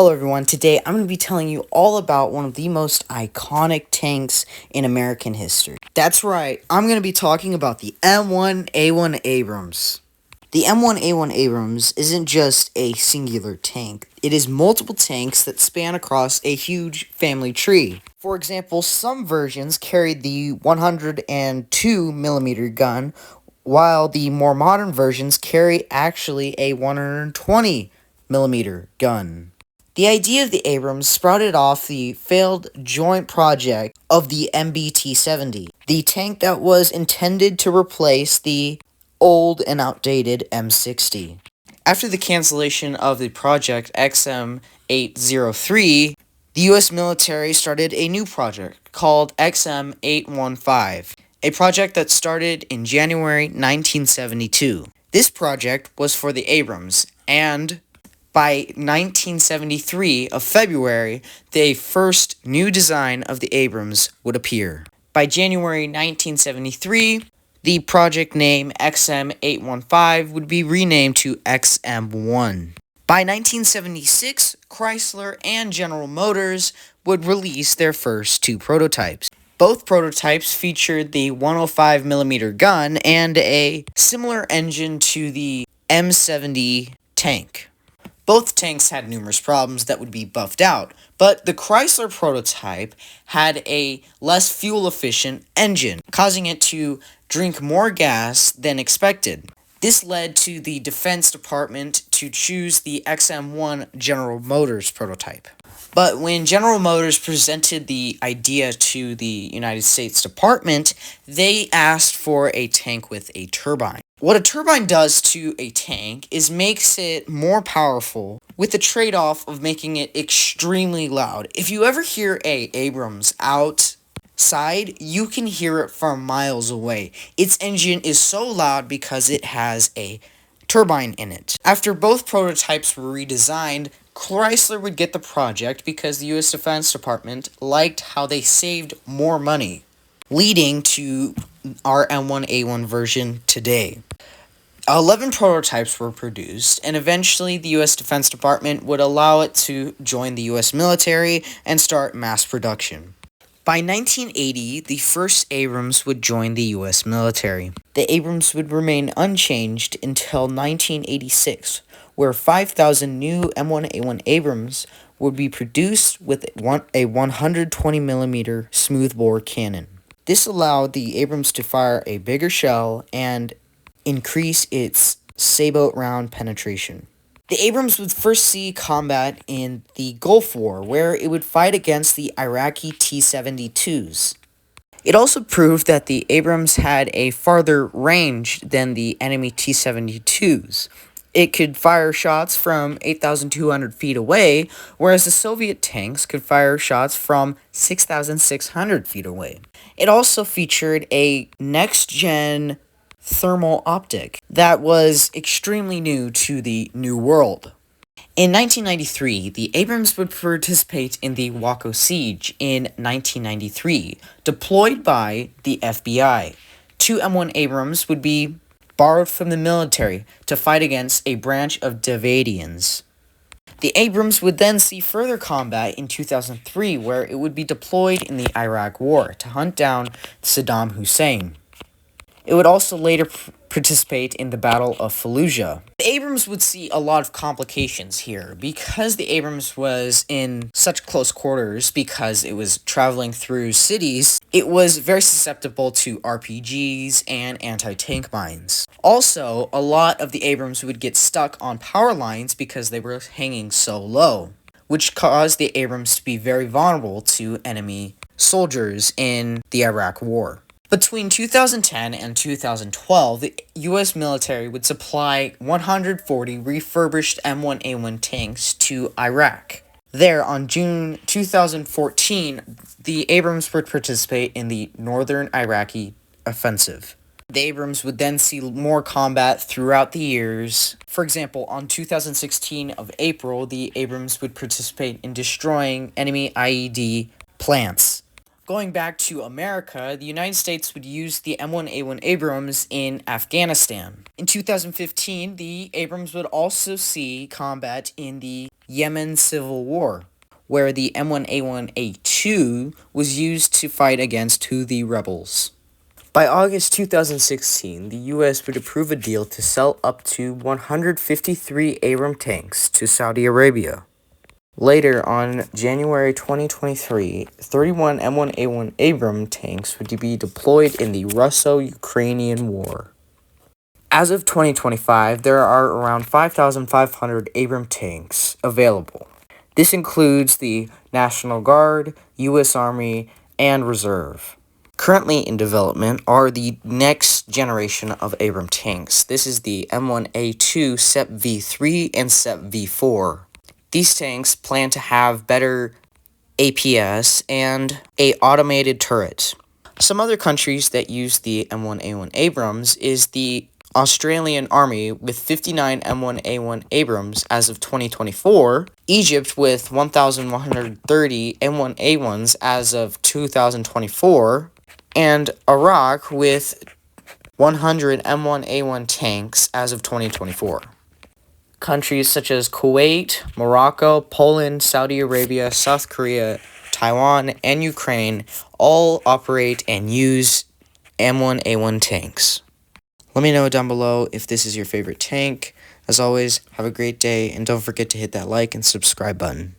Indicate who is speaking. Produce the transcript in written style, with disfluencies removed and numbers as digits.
Speaker 1: Hello everyone, today I'm going to be telling you all about one of the most iconic tanks in American history. That's right, I'm going to be talking about the M1A1 Abrams. The M1A1 Abrams isn't just a singular tank, it is multiple tanks that span across a huge family tree. For example, some versions carried the 102mm gun, while the more modern versions carry actually a 120mm gun. The idea of the Abrams sprouted off the failed joint project of the MBT-70, the tank that was intended to replace the old and outdated M60. After the cancellation of the project XM803, the U.S. military started a new project called XM815, a project that started in January 1972. This project was for the Abrams, and by 1973 of February, the first new design of the Abrams would appear. By January 1973, the project name XM815 would be renamed to XM1. By 1976, Chrysler and General Motors would release their first two prototypes. Both prototypes featured the 105mm gun and a similar engine to the M70 tank. Both tanks had numerous problems that would be buffed out, but the Chrysler prototype had a less fuel-efficient engine, causing it to drink more gas than expected. This led to the Defense Department to choose the XM1 General Motors prototype. But when General Motors presented the idea to the United States Department, they asked for a tank with a turbine. What a turbine does to a tank is makes it more powerful, with the trade-off of making it extremely loud. If you ever hear a Abrams outside, you can hear it from miles away. Its engine is so loud because it has a turbine in it. After both prototypes were redesigned, Chrysler would get the project because the U.S. Defense Department liked how they saved more money, leading to our M1A1 version today. 11 prototypes were produced, and eventually the U.S. Defense Department would allow it to join the U.S. military and start mass production. By 1980, the first Abrams would join the U.S. military. The Abrams would remain unchanged until 1986, where 5,000 new M1A1 Abrams would be produced with a 120mm smoothbore cannon. This allowed the Abrams to fire a bigger shell and increase its sabot round penetration. The Abrams would first see combat in the Gulf War, where it would fight against the Iraqi T-72s. It also proved that the Abrams had a farther range than the enemy T-72s. It could fire shots from 8,200 feet away, whereas the Soviet tanks could fire shots from 6,600 feet away. It also featured a next-gen thermal optic that was extremely new to the New World. In 1993, the Abrams would participate in the Waco Siege in 1993, deployed by the FBI. Two M1 Abrams would be borrowed from the military to fight against a branch of Davadians. The Abrams would then see further combat in 2003, where it would be deployed in the Iraq War to hunt down Saddam Hussein. It would also later participate in the Battle of Fallujah. The Abrams would see a lot of complications here. Because the Abrams was in such close quarters, because it was traveling through cities, it was very susceptible to RPGs and anti-tank mines. Also, a lot of the Abrams would get stuck on power lines because they were hanging so low, which caused the Abrams to be very vulnerable to enemy soldiers in the Iraq War. Between 2010 and 2012, the U.S. military would supply 140 refurbished M1A1 tanks to Iraq. There, on June 2014, the Abrams would participate in the northern Iraqi offensive. The Abrams would then see more combat throughout the years. For example, on 2016 of April, the Abrams would participate in destroying enemy IED plants. Going back to America, the United States would use the M1A1 Abrams in Afghanistan. In 2015, the Abrams would also see combat in the Yemen Civil War, where the M1A1A2 was used to fight against Houthi rebels. By August 2016, the U.S. would approve a deal to sell up to 153 Abrams tanks to Saudi Arabia. Later, on January 2023, 31 M1A1 Abrams tanks would be deployed in the Russo-Ukrainian War. As of 2025, there are around 5,500 Abrams tanks available. This includes the National Guard, U.S. Army, and Reserve. Currently in development are the next generation of Abrams tanks. This is the M1A2 SEP V3 and SEP V4. These tanks plan to have better APS and a automated turret. Some other countries that use the M1A1 Abrams is the Australian Army with 59 M1A1 Abrams as of 2024, Egypt with 1,130 M1A1s as of 2024, and Iraq with 100 M1A1 tanks as of 2024. Countries such as Kuwait, Morocco, Poland, Saudi Arabia, South Korea, Taiwan, and Ukraine all operate and use M1A1 tanks. Let me know down below if this is your favorite tank. As always, have a great day, and don't forget to hit that like and subscribe button.